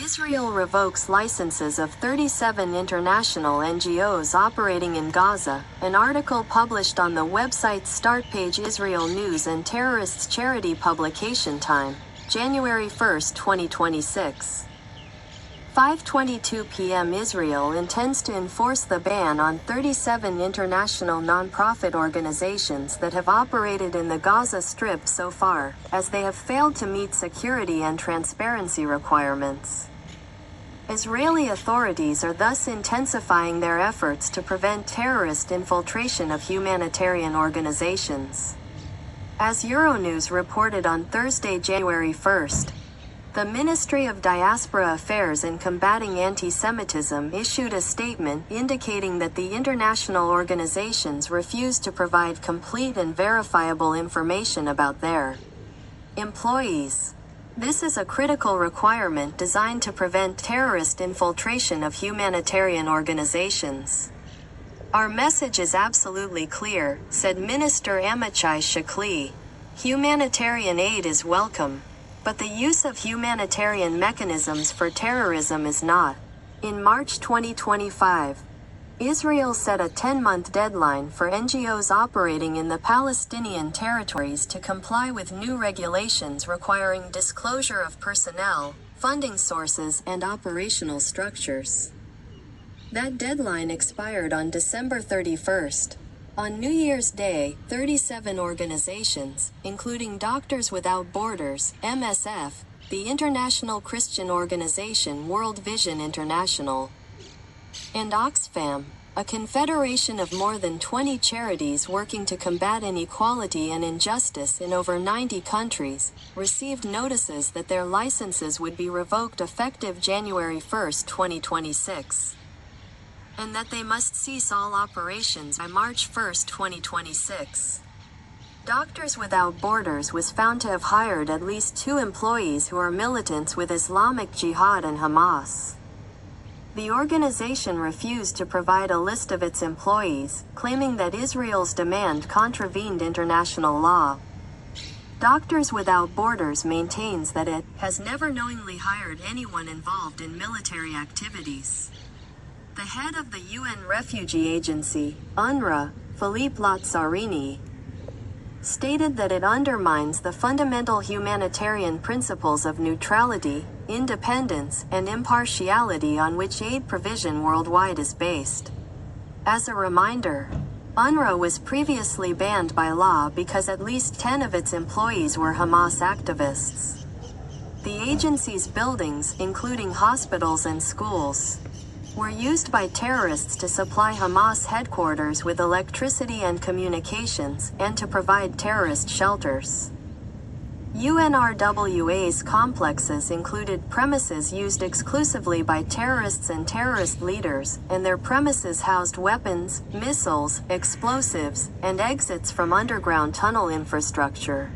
Israel revokes licenses of 37 international NGOs operating in Gaza, an article published on the website Startpage Israel News and terrorists charity publication time, January 1, 2026. 5:22 p.m. Israel intends to enforce the ban on 37 international non-profit organizations that have operated in the Gaza Strip so far, as they have failed to meet security and transparency requirements. Israeli authorities are thus intensifying their efforts to prevent terrorist infiltration of humanitarian organizations. As EuroNews reported on Thursday, January 1, the Ministry of Diaspora Affairs and Combating Anti-Semitism issued a statement indicating that the international organizations refuse to provide complete and verifiable information about their employees. This is a critical requirement designed to prevent terrorist infiltration of humanitarian organizations. Our message is absolutely clear, said Minister Amichai Shikli. Humanitarian aid is welcome, but the use of humanitarian mechanisms for terrorism is not. In March 2025, Israel set a 10-month deadline for NGOs operating in the Palestinian territories to comply with new regulations requiring disclosure of personnel, funding sources, and operational structures. That deadline expired on December 31. On New Year's Day, 37 organizations, including Doctors Without Borders, MSF, the international Christian organization World Vision International, and Oxfam, a confederation of more than 20 charities working to combat inequality and injustice in over 90 countries, received notices that their licenses would be revoked effective January 1, 2026. And that they must cease all operations by March 1, 2026. Doctors Without Borders was found to have hired at least 2 employees who are militants with Islamic Jihad and Hamas. The organization refused to provide a list of its employees, claiming that Israel's demand contravened international law. Doctors Without Borders maintains that it has never knowingly hired anyone involved in military activities. The head of the UN Refugee Agency, UNRWA, Philippe Lazzarini, stated that it undermines the fundamental humanitarian principles of neutrality, independence, and impartiality on which aid provision worldwide is based. As a reminder, UNRWA was previously banned by law because at least 10 of its employees were Hamas activists. The agency's buildings, including hospitals and schools, were used by terrorists to supply Hamas headquarters with electricity and communications, and to provide terrorist shelters. UNRWA's complexes included premises used exclusively by terrorists and terrorist leaders, and their premises housed weapons, missiles, explosives, and exits from underground tunnel infrastructure.